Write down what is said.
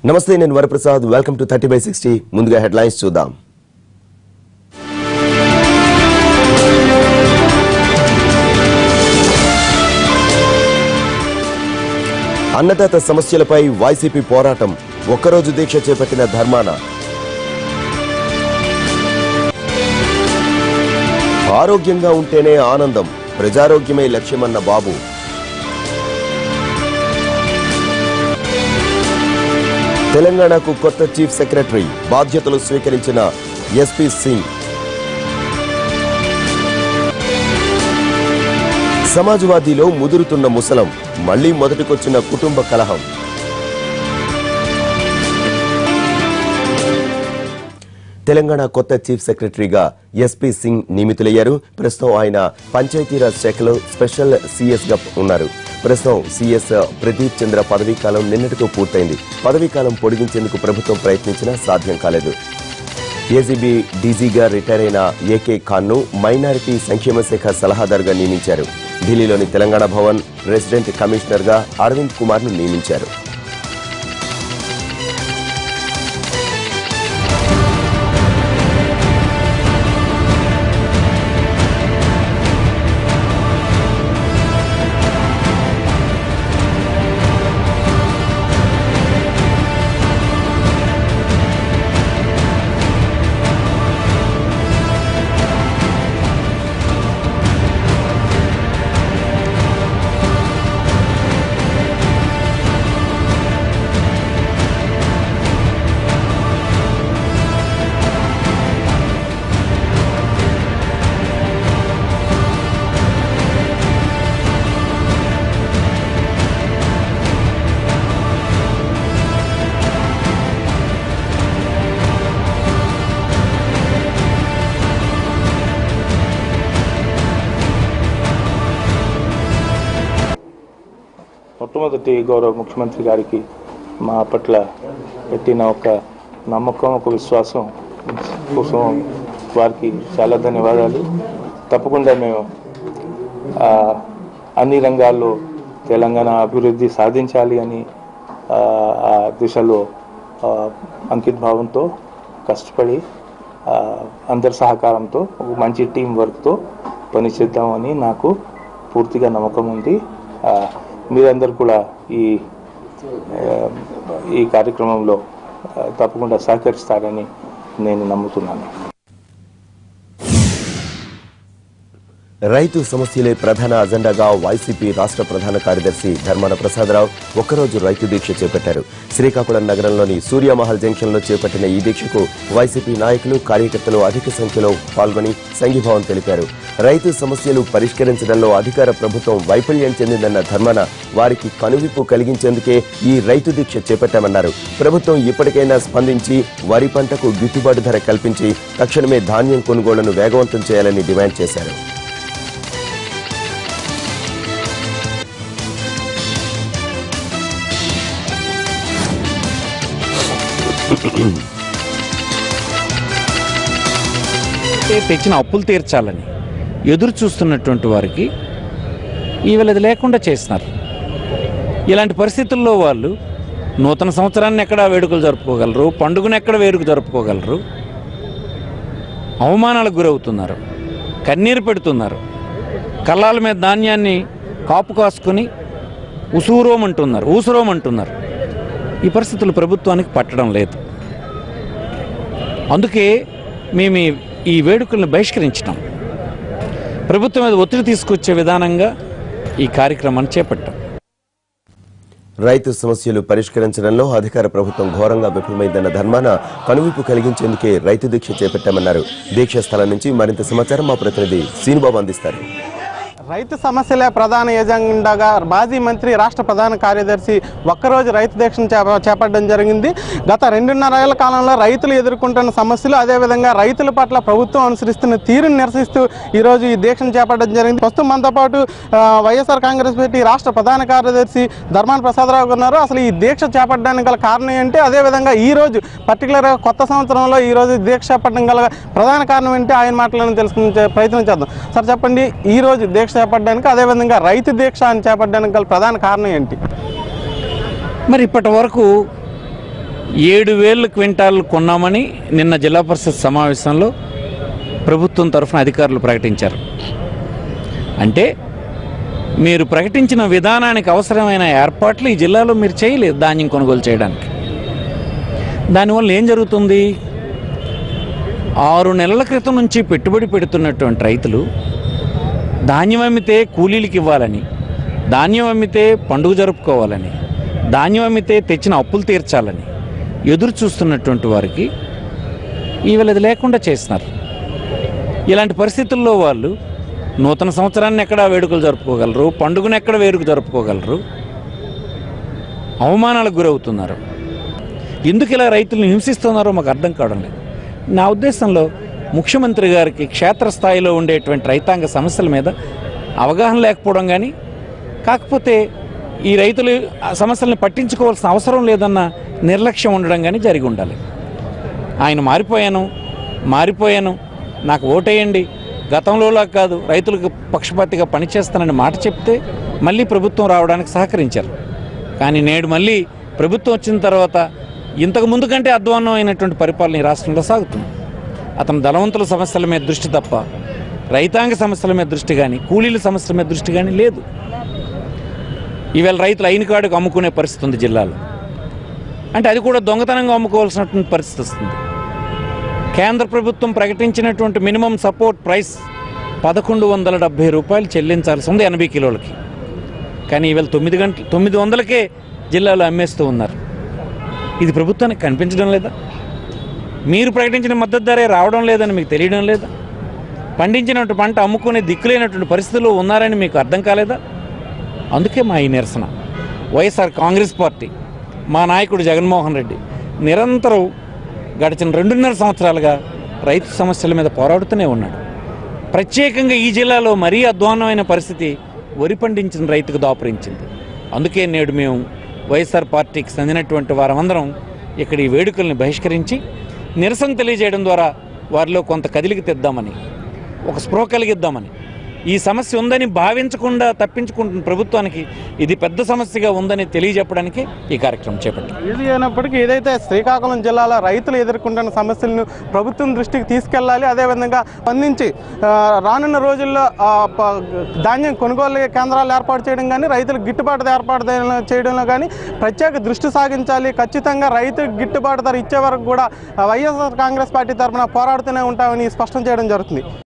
నమస్తే, నేను Varaprasad. Welcome to 30/60. ముందుగా హెడ్లైన్స్ చూద్దాం. అన్నదాత సమస్యలపై వైసీపీ పోరాటం, ఒక్కరోజు దీక్ష చేపట్టిన ధర్మాన. ఆరోగ్యంగా ఉంటేనే ఆనందం, ప్రజారోగ్యమే లక్ష్యమన్న బాబు. తెలంగాణకు కొత్త చీఫ్ సెక్రటరీ, బాధ్యతలు స్వీకరించిన ఎస్పీ సింగ్. సమాజ్వాదీలో ముదురుతున్న ముసలం, మళ్లీ మొదటికొచ్చిన కుటుంబ కలహం. తెలంగాణ కొత్త చీఫ్ సెక్రటరీగా ఎస్పీ సింగ్ నియమితులయ్యారు. ప్రస్తుతం ఆయన పంచాయతీరాజ్ శాఖలో స్పెషల్ సీఎస్ గా ఉన్నారు. ప్రస్తుతం సీఎస్ ప్రదీప్ చంద్ర పదవీకాలం నిన్నటితో పూర్తయింది. పదవీకాలం పొడిగించేందుకు ప్రభుత్వం ప్రయత్నించినా సాధ్యం కాలేదు. ఏసీబీ డీజీగా రిటైర్ అయిన ఏకే ఖాన్ను మైనారిటీ సంక్షేమ శాఖ సలహాదారుగా నియమించారు. ఢిల్లీలోని తెలంగాణ భవన్ రెసిడెంట్ కమిషనర్గా అరవింద్ కుమార్ను నియమించారు. మొట్టమొదటి గౌరవ ముఖ్యమంత్రి గారికి మా పట్ల పెట్టిన ఒక నమ్మకం, ఒక విశ్వాసం కోసం వారికి చాలా ధన్యవాదాలు. తప్పకుండా మేము అన్ని రంగాల్లో తెలంగాణ అభివృద్ధి సాధించాలి అని ఆ దిశలో అంకిత భావంతో కష్టపడి అందరి సహకారంతో ఒక మంచి టీం వర్క్తో పనిచేద్దామని నాకు పూర్తిగా నమ్మకం ఉంది. మీరందరూ కూడా ఈ కార్యక్రమంలో తప్పకుండా సహకరిస్తారని నేను నమ్ముతున్నాను. రైతు సమస్యలే ప్రధాన అజెండాగా వైసీపీ రాష్ట్ర ప్రధాన కార్యదర్శి ధర్మాన ప్రసాదరావు ఒక్కరోజు రైతు దీక్ష చేపట్టారు. శ్రీకాకుళం నగరంలోని సూర్యమహల్ జంక్షన్లో చేపట్టిన ఈ దీక్షకు వైసీపీ నాయకులు, కార్యకర్తలు అధిక సంఖ్యలో పాల్గొని సంఘీభావం తెలిపారు. రైతు సమస్యలు పరిష్కరించడంలో అధికార ప్రభుత్వం వైఫల్యం చెందిందన్న ధర్మాన వారికి కనువిప్పు కలిగించేందుకే ఈ రైతు దీక్ష చేపట్టామన్నారు. ప్రభుత్వం ఇప్పటికైనా స్పందించి వరి పంటకు గిట్టుబాటు ధర కల్పించి తక్షణమే ధాన్యం కొనుగోళ్లను వేగవంతం చేయాలని డిమాండ్ చేశారు. తెచ్చిన అప్పులు తీర్చాలని ఎదురు చూస్తున్నటువంటి వారికి ఈవేళ అది లేకుండా చేస్తున్నారు. ఇలాంటి పరిస్థితుల్లో వాళ్ళు నూతన సంవత్సరాన్ని ఎక్కడ వేడుకలు జరుపుకోగలరు, పండుగను ఎక్కడ వేడుక జరుపుకోగలరు? అవమానాలకు గురవుతున్నారు, కన్నీరు పెడుతున్నారు, కళ్ళాల మీద ధాన్యాన్ని కాపు కాసుకొని ఊసురోమంటున్నారు. ఈ పరిస్థితులు ప్రభుత్వానికి పట్టడం లేదు. అందుకే మేము ఈ వేడుకలను బహిష్కరించడం, ప్రభుత్వం మీద ఒత్తిడి తీసుకొచ్చే విధానంగా ఈ కార్యక్రమాన్ని చేపట్టాం. రైతు సమస్యలు పరిష్కరించడంలో అధికార ప్రభుత్వం ఘోరంగా విఫలమైందన్న ధర్మాన కనువిప్పు కలిగించేందుకే రైతు దీక్ష చేపట్టామన్నారు. దీక్ష స్థలం నుంచి మరింత సమాచారం మా ప్రతినిధి సీనుబాబు అందిస్తారు. రైతు సమస్యలే ప్రధాన ఎజెండాగా మాజీ మంత్రి, రాష్ట్ర ప్రధాన కార్యదర్శి ఒక్కరోజు రైతు దీక్షను చేపట్టడం జరిగింది. గత 2.5 ఏళ్ల కాలంలో రైతులు ఎదుర్కొంటున్న సమస్యలు, అదేవిధంగా రైతుల పట్ల ప్రభుత్వం అనుసరిస్తున్న తీరును నిరసిస్తూ ఈరోజు ఈ దీక్షను చేపట్టడం జరిగింది. ప్రస్తుతం మనతో పాటు వైఎస్ఆర్ కాంగ్రెస్ పార్టీ రాష్ట్ర ప్రధాన కార్యదర్శి ధర్మాన ప్రసాదరావు ఉన్నారు. అసలు ఈ దీక్ష చేపట్టడానికి గల కారణం ఏంటి, అదేవిధంగా ఈరోజు పర్టికులర్గా కొత్త సంవత్సరంలో ఈరోజు దీక్ష చేపట్టడం గల ప్రధాన కారణం ఏంటి, ఆయన మాటలను తెలుసుకునే ప్రయత్నం చేద్దాం. సార్ చెప్పండి, ఈరోజు దీక్ష చేపట్టడానికి, అదేవిధంగా రైతు దీక్ష అని చేపట్టడానికి గల ప్రధాన కారణం ఏంటి? మరి ఇప్పటి వరకు 7,000 క్వింటాలు కొన్నామని నిన్న జిల్లా పరిషత్ సమావేశంలో ప్రభుత్వం తరఫున అధికారులు ప్రకటించారు. అంటే మీరు ప్రకటించిన విధానానికి అవసరమైన ఏర్పాట్లు ఈ జిల్లాలో మీరు చేయలేదు ధాన్యం కొనుగోలు చేయడానికి. దానివల్ల ఏం జరుగుతుంది? 6 నెలల క్రితం నుంచి పెట్టుబడి పెడుతున్నటువంటి రైతులు ధాన్యం అమ్మితే కూలీలకు ఇవ్వాలని, ధాన్యం అమ్మితే పండుగ జరుపుకోవాలని, ధాన్యం అమ్మితే తెచ్చిన అప్పులు తీర్చాలని ఎదురు చూస్తున్నటువంటి వారికి ఈవేళ ఇది లేకుండా చేస్తున్నారు. ఇలాంటి పరిస్థితుల్లో వాళ్ళు నూతన సంవత్సరాన్ని ఎక్కడ వేడుకలు జరుపుకోగలరు, పండుగను ఎక్కడ వేడుక జరుపుకోగలరు? అవమానాలకు గురవుతున్నారు. ఎందుకు ఇలా రైతులను హింసిస్తున్నారో మాకు అర్థం కావడం లేదు. నా ఉద్దేశంలో ముఖ్యమంత్రి గారికి క్షేత్రస్థాయిలో ఉండేటువంటి రైతాంగ సమస్యల మీద అవగాహన లేకపోవడం కానీ, కాకపోతే ఈ రైతులు ఆ సమస్యలను పట్టించుకోవాల్సిన అవసరం లేదన్న నిర్లక్ష్యం ఉండడం కానీ జరిగి ఉండాలి. ఆయన మారిపోయాను నాకు ఓటేయండి, గతంలోలా కాదు రైతులకు పక్షపాతిగా పనిచేస్తానని మాట చెప్తే మళ్ళీ ప్రభుత్వం రావడానికి సహకరించారు. కానీ నేడు మళ్ళీ ప్రభుత్వం వచ్చిన తర్వాత ఇంతకు ముందు కంటే అధ్వాన్నమైనటువంటి పరిపాలన ఈ రాష్ట్రంలో సాగుతుంది. అతను ధనవంతుల సమస్యల మీద దృష్టి తప్ప రైతాంగ సమస్యల మీద దృష్టి కానీ, కూలీల సమస్యల మీద దృష్టి కానీ లేదు. ఈవేళ రైతులు అయిన కాడుకు అమ్ముకునే పరిస్థితి ఉంది జిల్లాలో. అంటే అది కూడా దొంగతనంగా అమ్ముకోవాల్సినటువంటి పరిస్థితి వస్తుంది. కేంద్ర ప్రభుత్వం ప్రకటించినటువంటి మినిమం సపోర్ట్ ప్రైస్ 1,170 రూపాయలు చెల్లించాల్సి ఉంది 80 కిలోలకి. కానీ ఈవేళ 900కే జిల్లాలో అమ్మేస్తూ ఉన్నారు. ఇది ప్రభుత్వానికి కనిపించడం లేదా? మీరు ప్రకటించిన మద్దతు ధరే రావడం లేదని మీకు తెలియడం లేదా? పండించినటువంటి పంట అమ్ముకునే దిక్కులేనటువంటి పరిస్థితుల్లో ఉన్నారని మీకు అర్థం కాలేదా? అందుకే మా ఈ నిరసన. వైఎస్ఆర్ కాంగ్రెస్ పార్టీ, మా నాయకుడు జగన్మోహన్ రెడ్డి నిరంతరం గడిచిన 2.5 సంవత్సరాలుగా రైతు సమస్యల మీద పోరాడుతూనే ఉన్నాడు. ప్రత్యేకంగా ఈ జిల్లాలో మరీ అధ్వాన్నమైన పరిస్థితి వరి పండించిన రైతుకు దాపురించింది. అందుకే నేడు మేము వైఎస్ఆర్ పార్టీకి చెందినటువంటి వారందరం ఇక్కడ ఈ వేడుకల్ని బహిష్కరించి నిరసన తెలియజేయడం ద్వారా వారిలో కొంత కదిలికి తెద్దామని, ఒక స్పృహ కలిగిద్దామని, ఈ సమస్య ఉందని భావించకుండా తప్పించుకుంటున్న ప్రభుత్వానికి ఇది పెద్ద సమస్యగా ఉందని తెలియజెప్పడానికి ఈ కార్యక్రమం చేపట్టాం. ఇది అయినప్పటికీ ఏదైతే శ్రీకాకుళం జిల్లాలో రైతులు ఎదుర్కొంటున్న సమస్యలను ప్రభుత్వం దృష్టికి తీసుకెళ్లాలి, అదేవిధంగా స్పందించి రానున్న రోజుల్లో ధాన్యం కొనుగోలు కేంద్రాలు ఏర్పాటు చేయడం కానీ, రైతులకు గిట్టుబాటు ఏర్పాటు చేయడంలో కానీ ప్రత్యేక దృష్టి సాగించాలి. ఖచ్చితంగా రైతులకు గిట్టుబాటు ధర ఇచ్చే వరకు కూడా వైఎస్ఆర్ కాంగ్రెస్ పార్టీ తరఫున పోరాడుతూనే ఉంటామని స్పష్టం చేయడం జరుగుతుంది.